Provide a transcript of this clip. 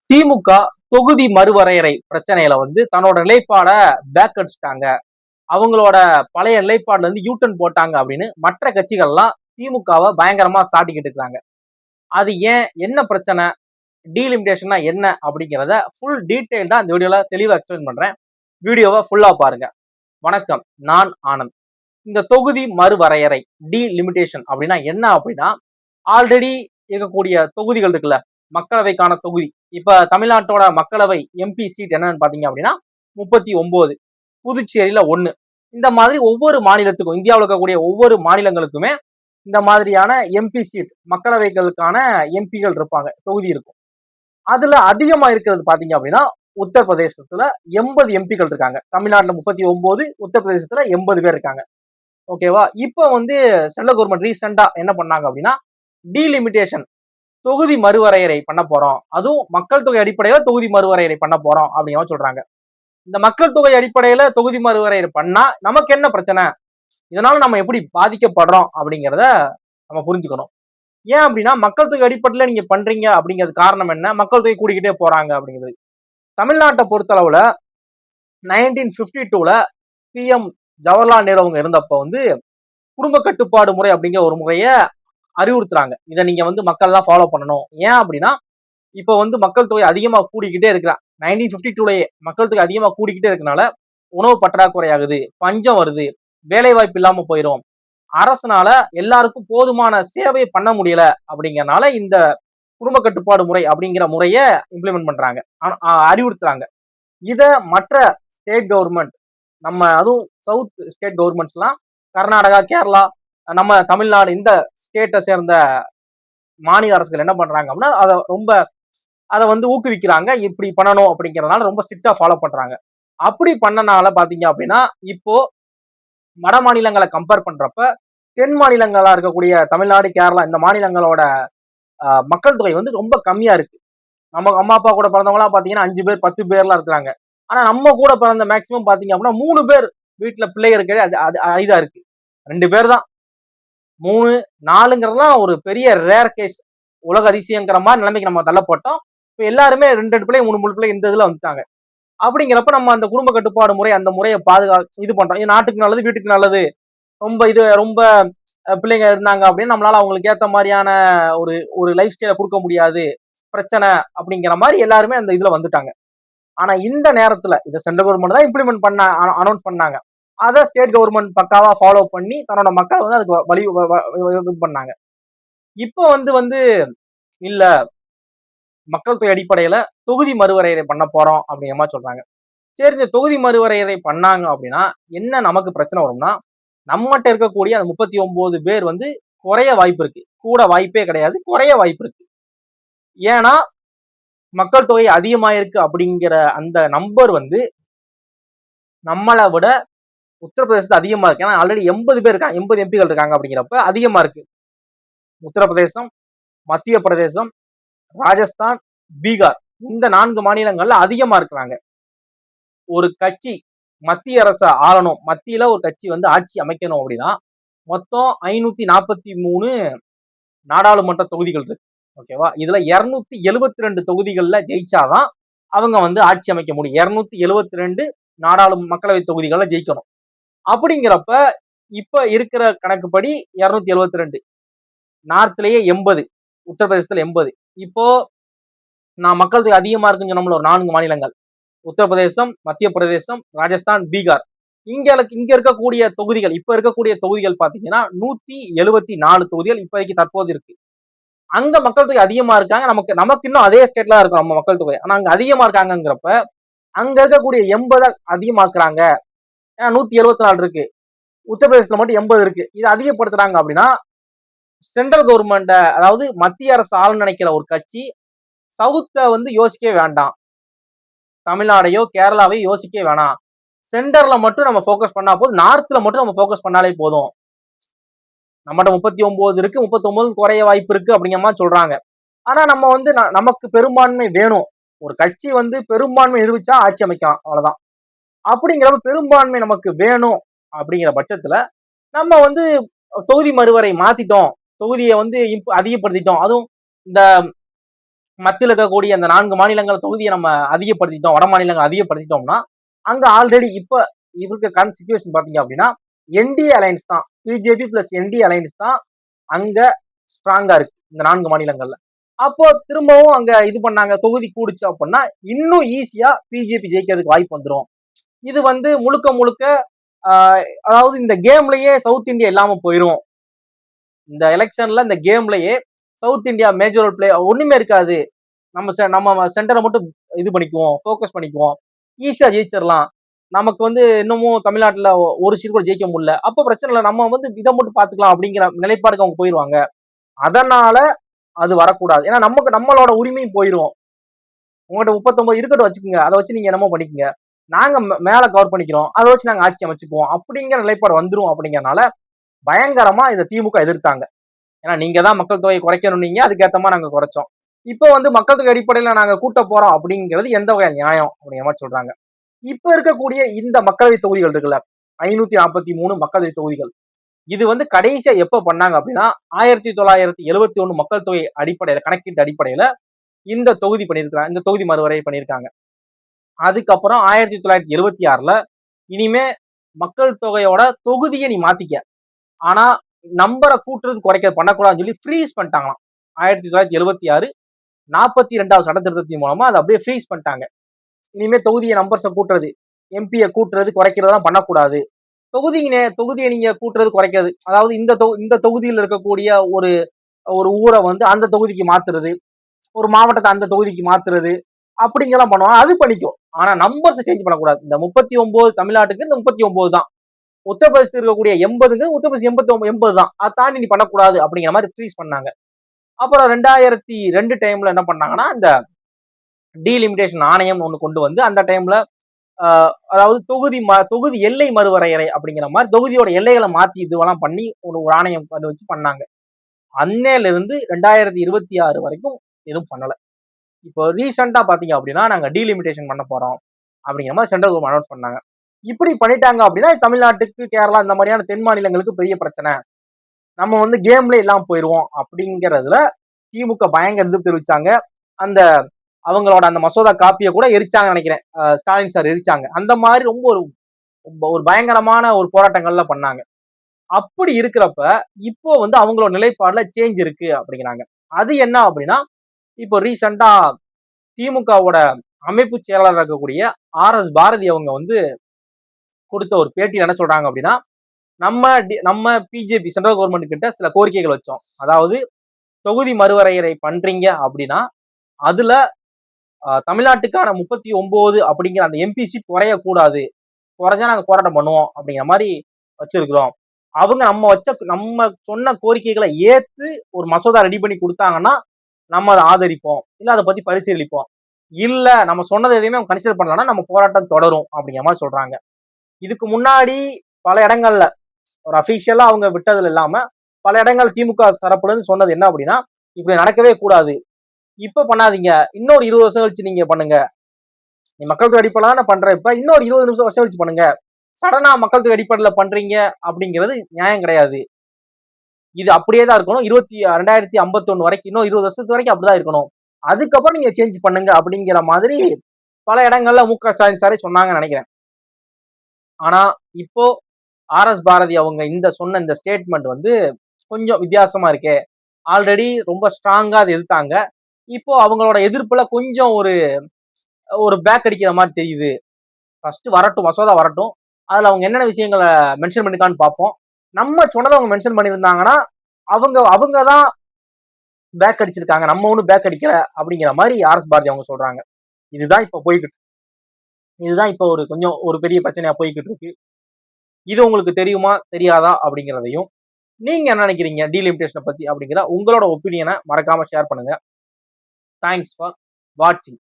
திமுக தொகுதி மறுவரையறை பிரச்சனையில வந்து தன்னோட நிலைப்பாட பேக் அடிச்சுட்டாங்க. அவங்களோட பழைய நிலைப்பாடுல இருந்து யூட்டன் போட்டாங்க அப்படின்னு மற்ற கட்சிகள்லாம் திமுகவை பயங்கரமா சாட்டிக்கிட்டு இருக்காங்க. அது ஏன், என்ன பிரச்சனை, டீலிமிடேஷன்னா என்ன அப்படிங்கிறத ஃபுல் டீடைல் தான் இந்த வீடியோல தெளிவா எக்ஸ்பிளைன் பண்றேன். வீடியோவை ஃபுல்லா பாருங்க. வணக்கம், நான் ஆனந்த். இந்த தொகுதி மறுவரையறை டீலிமிடேஷன் அப்படின்னா என்ன அப்படின்னா, ஆல்ரெடி இருக்கக்கூடிய தொகுதிகள் இருக்குல்ல, மக்களவைக்கான தொகுதி. இப்ப தமிழ்நாட்டோட மக்களவை எம்பி சீட் என்னன்னு பாத்தீங்க அப்படின்னா 39, புதுச்சேரியில 1. இந்த மாதிரி ஒவ்வொரு மாநிலத்துக்கும், இந்தியாவில் இருக்கக்கூடிய ஒவ்வொரு மாநிலங்களுக்குமே இந்த மாதிரியான எம்பி சீட், மக்களவைகளுக்கான எம்பிகள் இருப்பாங்க, தொகுதி இருக்கும். அதுல அதிகமா இருக்கிறது பாத்தீங்க அப்படின்னா உத்தரப்பிரதேசத்துல 80 எம்பிகள் இருக்காங்க. தமிழ்நாட்டுல 39, உத்தரப்பிரதேசத்துல 80 பேர் இருக்காங்க. ஓகேவா? இப்ப வந்து சென்ட்ரல் கவர்மெண்ட் ரீசெண்டா என்ன பண்ணாங்க அப்படின்னா, டீலிமிடேஷன், தொகுதி மறுவரையறை பண்ண போறோம், அதுவும் மக்கள் தொகை அடிப்படையில தொகுதி மறுவரையறை பண்ண போறோம் அப்படிங்கிற சொல்றாங்க. இந்த மக்கள் தொகை அடிப்படையில தொகுதி மறுவரையறை பண்ணா நமக்கு என்ன பிரச்சனை, இதனால நம்ம எப்படி பாதிக்கப்படுறோம் அப்படிங்கிறத நம்ம புரிஞ்சுக்கணும். ஏன் அப்படின்னா, மக்கள் தொகை அடிப்படையில நீங்க பண்றீங்க அப்படிங்கிறது காரணம் என்ன, மக்கள் தொகை கூடிக்கிட்டே போறாங்க அப்படிங்கிறது. தமிழ்நாட்டை பொறுத்தளவுல 1952ல பிஎம் ஜவஹர்லால் நேரு அவங்க இருந்தப்ப வந்து குடும்ப கட்டுப்பாடு முறை அப்படிங்கிற ஒரு முறையை அறிவுறுத்துறாங்க. இதை நீங்க வந்து மக்கள் எல்லாம் ஃபாலோ பண்ணணும். ஏன் அப்படின்னா, இப்ப வந்து மக்கள் தொகை அதிகமா கூடிக்கிட்டே இருக்கிறான். 1952லயே மக்கள் தொகை அதிகமா கூடிக்கிட்டே இருக்கனால உணவு பற்றாக்குறை ஆகுது, பஞ்சம் வருது, வேலை வாய்ப்பு இல்லாம போயிடும், அரசனால எல்லாருக்கும் போதுமான சேவையை பண்ண முடியல அப்படிங்கறனால இந்த குடும்ப கட்டுப்பாடு முறை அப்படிங்கிற முறைய இம்ப்ளிமெண்ட் பண்றாங்க, அறிவுறுத்துறாங்க. இத மற்ற ஸ்டேட் கவர்மெண்ட், நம்ம அதுவும் சவுத் ஸ்டேட் கவர்மெண்ட்ஸ் எல்லாம், கர்நாடகா, கேரளா, நம்ம தமிழ்நாடு, இந்த ஸ்டேட்டை சேர்ந்த மாநில அரசுகள் என்ன பண்றாங்க அப்படின்னா அதை வந்து ஊக்குவிக்கிறாங்க. இப்படி பண்ணணும் அப்படிங்கறதுனால ரொம்ப ஸ்ட்ரிக்டா ஃபாலோ பண்றாங்க. அப்படி பண்ணனால பாத்தீங்க அப்படின்னா, இப்போ வட மாநிலங்களை கம்பேர் பண்றப்ப தென் மாநிலங்களா இருக்கக்கூடிய தமிழ்நாடு, கேரளா, இந்த மாநிலங்களோட மக்கள் தொகை வந்து ரொம்ப கம்மியா இருக்கு. நம்ம அம்மா அப்பா கூட பிறந்தவங்க எல்லாம் பாத்தீங்கன்னா 5 பேர் 10 பேர்லாம் இருக்கிறாங்க. ஆனா நம்ம கூட பிறந்த மேக்சிமம் பாத்தீங்க அப்படின்னா 3 பேர் வீட்டுல பிள்ளைங்க இருக்கிறது அது அரிதா இருக்கு. 2 பேர் தான். 3, 4ங்கிறதுலாம் ஒரு பெரிய ரேர் கேஸ், உலக அதிசயங்கிற மாதிரி நிலைமைக்கு நம்ம தள்ளப்பட்டோம். இப்ப எல்லாருமே 2 பிள்ளை 3 பிள்ளை இந்த இதுல வந்துட்டாங்க. அப்படிங்கிறப்ப நம்ம அந்த குடும்ப கட்டுப்பாடு முறை, அந்த முறையை இது பண்றோம். இது நாட்டுக்கு நல்லது, வீட்டுக்கு நல்லது. ரொம்ப பிள்ளைங்க இருந்தாங்க அப்படின்னு நம்மளால அவங்களுக்கு ஏத்த மாதிரியான ஒரு ஒரு லைஃப் ஸ்டைலை கொடுக்க முடியாது, பிரச்சனை அப்படிங்கிற மாதிரி எல்லாருமே அந்த இதுல வந்துட்டாங்க. ஆனா இந்த நேரத்துல இதை சென்ட்ரல் கவர்மெண்ட் தான் இம்ப்ளிமெண்ட் பண்ண அனௌன்ஸ் பண்ணாங்க. அதை ஸ்டேட் கவர்மெண்ட் பக்காவா ஃபாலோ பண்ணி தன்னோட மக்கள் வந்து அதுக்கு வழி இது பண்ணாங்க. இப்போ வந்து இல்ல, மக்கள் தொகை அடிப்படையில தொகுதி மறுவரையறை பண்ண போறோம் அப்படிங்கிற மாதிரி சொல்றாங்க. சரி, இந்த தொகுதி மறுவரையறை பண்ணாங்க அப்படின்னா என்ன நமக்கு பிரச்சனை வரும்னா, நம்மகிட்ட இருக்கக்கூடிய அந்த 39 பேர் வந்து குறைய வாய்ப்பு இருக்கு. கூட வாய்ப்பே கிடையாது, குறைய வாய்ப்பு இருக்கு. ஏன்னா மக்கள் தொகை அதிகமாயிருக்கு அப்படிங்கிற அந்த நம்பர் வந்து நம்மளை விட உத்தரப்பிரதேசத்துல அதிகமா இருக்கு. ஏன்னா ஆல்ரெடி 80 பேர் இருக்காங்க, 80 எம்பிகள் இருக்காங்க. அப்படிங்கிறப்ப அதிகமா இருக்கு. உத்தரப்பிரதேசம், மத்திய பிரதேசம், ராஜஸ்தான், பீகார், இந்த 4 மாநிலங்கள்ல அதிகமா இருக்கிறாங்க. ஒரு கட்சி மத்திய அரசை ஆளணும், மத்தியில ஒரு கட்சி வந்து ஆட்சி அமைக்கணும் அப்படின்னா மொத்தம் 543 நாடாளுமன்ற தொகுதிகள் இருக்கு. ஓகேவா? இதுல 272 தொகுதிகள்ல ஜெயிச்சாதான் அவங்க வந்து ஆட்சி அமைக்க முடியும். 272 மக்களவை தொகுதிகளை ஜெயிக்கணும். அப்படிங்கிறப்ப இப்ப இருக்கிற கணக்குப்படி 272, நார்த்லயே 80, உத்தரப்பிரதேசத்துல 80. இப்போ நான் மக்கள் தொகை அதிகமா இருக்குன்னு சொன்னோம்ல, ஒரு 4 மாநிலங்கள், உத்தரப்பிரதேசம், மத்திய பிரதேசம், ராஜஸ்தான், பீகார். இங்க இருக்கக்கூடிய தொகுதிகள், இப்ப இருக்கக்கூடிய தொகுதிகள் பாத்தீங்கன்னா 174 தொகுதிகள் இப்போதைக்கு தற்போது இருக்கு. அங்க மக்கள் தொகை அதிகமா இருக்காங்க. நமக்கு இன்னும் அதே ஸ்டேட்ல இருக்கும் நம்ம மக்கள் தொகை. ஆனா அங்க அதிகமா இருக்காங்கிறப்ப அங்க இருக்கக்கூடிய 80 அதிகமாக்குறாங்க. 174 இருக்கு, உத்தரப்பிரதேசத்துல மட்டும் 80 இருக்கு. இதை அதிகப்படுத்துறாங்க அப்படின்னா சென்ட்ரல் கவர்மெண்ட், அதாவது மத்திய அரசு ஆள நினைக்கிற ஒரு கட்சி சவுத்த வந்து யோசிக்கவே வேண்டாம், தமிழ்நாடையோ கேரளாவையோ யோசிக்கவே வேணாம், சென்டர்ல மட்டும் நம்ம போக்கஸ் பண்ணா போதும், நார்த்ல மட்டும் நம்ம போக்கஸ் பண்ணாலே போதும், நம்மகிட்ட 39 இருக்கு, 39 குறைய வாய்ப்பு இருக்கு அப்படிங்கிற மாதிரி சொல்றாங்க. ஆனா நம்ம வந்து நமக்கு பெரும்பான்மை வேணும், ஒரு கட்சி வந்து பெரும்பான்மை நிரூபிச்சா ஆட்சி அமைக்கலாம், அவ்வளவுதான். அப்படிங்கிறப்ப பெரும்பான்மை நமக்கு வேணும் அப்படிங்கிற பட்சத்துல நம்ம வந்து தொகுதி மறுவரை மாத்திட்டோம், தொகுதியை வந்து அதிகப்படுத்திட்டோம். அதுவும் இந்த மத்தியில் இருக்கக்கூடிய அந்த 4 மாநிலங்கள் தொகுதியை நம்ம அதிகப்படுத்திட்டோம், வட மாநிலங்கள் அதிகப்படுத்திட்டோம்னா அங்க ஆல்ரெடி இப்ப இருக்க கரண்ட் சுச்சுவேஷன் பாத்தீங்க அப்படின்னா என்டிஏ அலைன்ஸ் தான், பிஜேபி பிளஸ் என்டிஏ அலைன்ஸ் தான் அங்க ஸ்ட்ராங்கா இருக்கு இந்த 4 மாநிலங்கள்ல. அப்போ திரும்பவும் அங்க இது பண்ணாங்க, தொகுதி கூடுச்சு அப்படின்னா இன்னும் ஈஸியா பிஜேபி ஜெயிக்கிறதுக்கு வாய்ப்பு வந்துடும். இது வந்து முழுக்க முழுக்க அதாவது இந்த கேம்லயே சவுத் இந்தியா இல்லாம போயிரும். இந்த எலெக்ஷன்ல இந்த கேம்லயே சவுத் இந்தியா மேஜர் பிளே ஒண்ணுமே இருக்காது. நம்ம சென்டரை மட்டும் இது பண்ணிக்குவோம், ஃபோக்கஸ் பண்ணிக்குவோம், ஈஸியா ஜெயிச்சிடலாம். நமக்கு வந்து இன்னமும் தமிழ்நாட்டுல ஒரு சீட் கூட ஜெயிக்க முடியல, அப்ப பிரச்சனை இல்லை, நம்ம வந்து இதை மட்டும் பாத்துக்கலாம் அப்படிங்கிற நிலைப்பாடுக்கு அவங்க போயிருவாங்க. அதனால அது வரக்கூடாது. ஏன்னா நமக்கு நம்மளோட உரிமையும் போயிரும். உங்கள்கிட்ட 39 இருக்கட்டும் வச்சுக்கோங்க, அதை வச்சு நீங்க என்னமோ பண்ணிக்கோங்க, நாங்க மேல கவர் பண்ணிக்கிறோம், அதை வச்சு நாங்க ஆட்சி அமைச்சுக்குவோம் அப்படிங்கிற நிலைப்பாடு வந்துரும். அப்படிங்கறனால பயங்கரமா இதை திமுக எதிர்த்தாங்க. ஏன்னா நீங்க தான் மக்கள் தொகையை குறைக்கணும், நீங்க அதுக்கேற்ற மாதிரி நாங்க குறைச்சோம். இப்போ வந்து மக்கள் தொகை அடிப்படையில நாங்க கூட்ட போறோம் அப்படிங்கிறது எந்த வகை நியாயம் அப்படிங்கிற மாதிரி சொல்றாங்க. இப்ப இருக்கக்கூடிய இந்த மக்களவை தொகுதிகள் இருக்குல்ல, 543 மக்களவை தொகுதிகள், இது வந்து கடைசியா எப்ப பண்ணாங்க அப்படின்னா 1971 மக்கள் தொகை அடிப்படையில கணக்கீட்டு அடிப்படையில இந்த தொகுதி பண்ணிருக்காங்க, இந்த தொகுதி மறுவரை பண்ணிருக்காங்க. அதுக்கப்புறம் 1976ல இனிமே மக்கள் தொகையோட தொகுதியை நீ மாத்திக்க, ஆனா நம்பரை கூட்டுறது குறைக்கிறது பண்ணக்கூடாதுன்னு சொல்லி ஃப்ரீஸ் பண்ணிட்டாங்களாம். 1976 42வது சட்ட திருத்தத்தின் மூலமா அதை அப்படியே ஃப்ரீஸ் பண்ணிட்டாங்க. இனிமே தொகுதியை நம்பர்ஸை கூட்டுறது, எம்பியை கூட்டுறது குறைக்கிறதெல்லாம் பண்ணக்கூடாது. தொகுதியை நீங்க கூட்டுறது குறைக்கிறது, அதாவது இந்த தொகுதியில் இருக்கக்கூடிய ஒரு ஒரு ஊரை வந்து அந்த தொகுதிக்கு மாத்துறது, ஒரு மாவட்டத்தை அந்த தொகுதிக்கு மாத்துறது, அப்படிங்கெல்லாம் பண்ணுவாங்க. அது பண்ணிக்கும், ஆனா நம்பர்ஸ் சேஞ்ச் பண்ணக்கூடாது. இந்த 39 தமிழ்நாட்டுக்கு இந்த 39 தான், உத்தரப்பிரதேசத்தில் இருக்கக்கூடிய 80க்கு உத்தரப்பிரதேசம் 80 தான், அதை தாண்டி நீ பண்ணக்கூடாது அப்படிங்கிற மாதிரி ஃப்ரீஸ் பண்ணாங்க. அப்புறம் 2002 டைம்ல என்ன பண்ணாங்கன்னா இந்த டீலிமிடேஷன் ஆணையம் ஒண்ணு கொண்டு வந்து அந்த டைம்ல அதாவது தொகுதி எல்லை மறுவரையறை அப்படிங்கிற மாதிரி தொகுதியோட எல்லைகளை மாத்தி இதுவெல்லாம் பண்ணி ஒரு ஆணையம் வச்சு பண்ணாங்க. அன்னையில இருந்து 2026 வரைக்கும் எதுவும் பண்ணல. இப்போ ரீசெண்டா பாத்தீங்க அப்படின்னா நாங்க டீலிமிடேஷன் பண்ண போறோம் அப்படிங்கிற மாதிரி சென்ட்ரல் கவர்மெண்ட் அனௌன்ஸ் பண்ணாங்க. இப்படி பண்ணிட்டாங்க அப்படின்னா தமிழ்நாட்டுக்கு, கேரளா இந்த மாதிரியான தென் மாநிலங்களுக்கு பெரிய பிரச்சனை, நம்ம வந்து கேம்ல இல்லாம போயிருவோம் அப்படிங்கறதுல திமுக பயங்கர எதிர்ப்பு தெரிவிச்சாங்க. அந்த அவங்களோட அந்த மசோதா காப்பியை கூட எரிச்சாங்க நினைக்கிறேன், ஸ்டாலின் சார் எரிச்சாங்க. அந்த மாதிரி ரொம்ப ஒரு பயங்கரமான ஒரு போராட்டங்கள்ல பண்ணாங்க. அப்படி இருக்கிறப்ப இப்போ வந்து அவங்களோட நிலைப்பாடுல சேஞ்ச் இருக்கு அப்படிங்கிறாங்க. அது என்ன அப்படின்னா இப்போ ரீசெண்டா திமுகவோட அமைப்பு செயலாளர் இருக்கக்கூடிய RS பாரதி அவங்க வந்து கொடுத்த ஒரு பேட்டியில் என்ன சொல்றாங்க அப்படின்னா, நம்ம பிஜேபி சென்ட்ரல் கவர்மெண்ட் கிட்ட சில கோரிக்கைகள் வச்சோம். அதாவது தொகுதி மறுவரையறை பண்றீங்க அப்படின்னா அதுல தமிழ்நாட்டுக்கான 39 அப்படிங்கிற அந்த எம்பி சீட் குறையக்கூடாது, குறைஞ்சா நாங்க போராட்டம் பண்ணுவோம் அப்படிங்கிற மாதிரி வச்சிருக்கிறோம். அவங்க நம்ம சொன்ன கோரிக்கைகளை ஏத்து ஒரு மசோதா ரெடி பண்ணி கொடுத்தாங்கன்னா நம்ம அதை ஆதரிப்போம், இல்ல அதை பத்தி பரிசீலிப்போம், இல்ல நம்ம சொன்னது எதையுமே அவங்க கன்சிடர் பண்ணலன்னா நம்ம போராட்டம் தொடரும் அப்படிங்கிற மாதிரி சொல்றாங்க. இதுக்கு முன்னாடி பல இடங்கள்ல ஒரு அபிஷியலா அவங்க விட்டதுல இல்லாம பல இடங்கள் திமுக தரப்புல இருந்து சொன்னது என்ன அப்படின்னா, இப்படி நடக்கவே கூடாது, இப்ப பண்ணாதீங்க, இன்னொரு 20 வருஷம் கழிச்சு நீங்க பண்ணுங்க, நீ மக்கள் தொகை அடிப்படையில பண்ற, இப்ப இன்னொரு 20 வருஷம் கழிச்சு பண்ணுங்க, சடனா மக்கள் தொகை அடிப்படையில பண்றீங்க அப்படிங்கிறது நியாயம் கிடையாது. இது அப்படியே தான் இருக்கணும், 2051 வரைக்கும், இன்னும் 20 வருஷத்துக்கு வரைக்கும் அப்படிதான் இருக்கணும், அதுக்கப்புறம் நீங்க சேஞ்ச் பண்ணுங்க அப்படிங்கிற மாதிரி பல இடங்கள்ல முக ஸ்டாலின் சாரே சொன்னாங்கன்னு நினைக்கிறேன். ஆனா இப்போ RS பாரதி அவங்க சொன்ன இந்த ஸ்டேட்மெண்ட் வந்து கொஞ்சம் வித்தியாசமா இருக்கே. ஆல்ரெடி ரொம்ப ஸ்ட்ராங்கா அதை எதிர்த்தாங்க, இப்போ அவங்களோட எதிர்ப்புல கொஞ்சம் ஒரு பேக் அடிக்கிற மாதிரி தெரியுது. ஃபர்ஸ்ட் வரட்டும், மசோதா வரட்டும், அதுல அவங்க என்னென்ன விஷயங்களை மென்ஷன் பண்ணிருக்கான்னு பார்ப்போம். நம்ம சொன்னதை அவங்க மென்ஷன் பண்ணியிருந்தாங்கன்னா அவங்க தான் பேக் அடிச்சிருக்காங்க, நம்ம ஒன்றும் பேக் அடிக்கல அப்படிங்கிற மாதிரி RS பாரதி அவங்க சொல்றாங்க. இதுதான் இப்போ ஒரு பெரிய பிரச்சனையா போய்கிட்டு இருக்கு. இது உங்களுக்கு தெரியுமா தெரியாதா அப்படிங்கிறதையும், நீங்க என்ன நினைக்கிறீங்க டீலிமிடேஷனை பத்தி அப்படிங்கிற உங்களோட ஒப்பீனியனை மறக்காம ஷேர் பண்ணுங்க. தேங்க்ஸ் ஃபார் வாட்சிங்.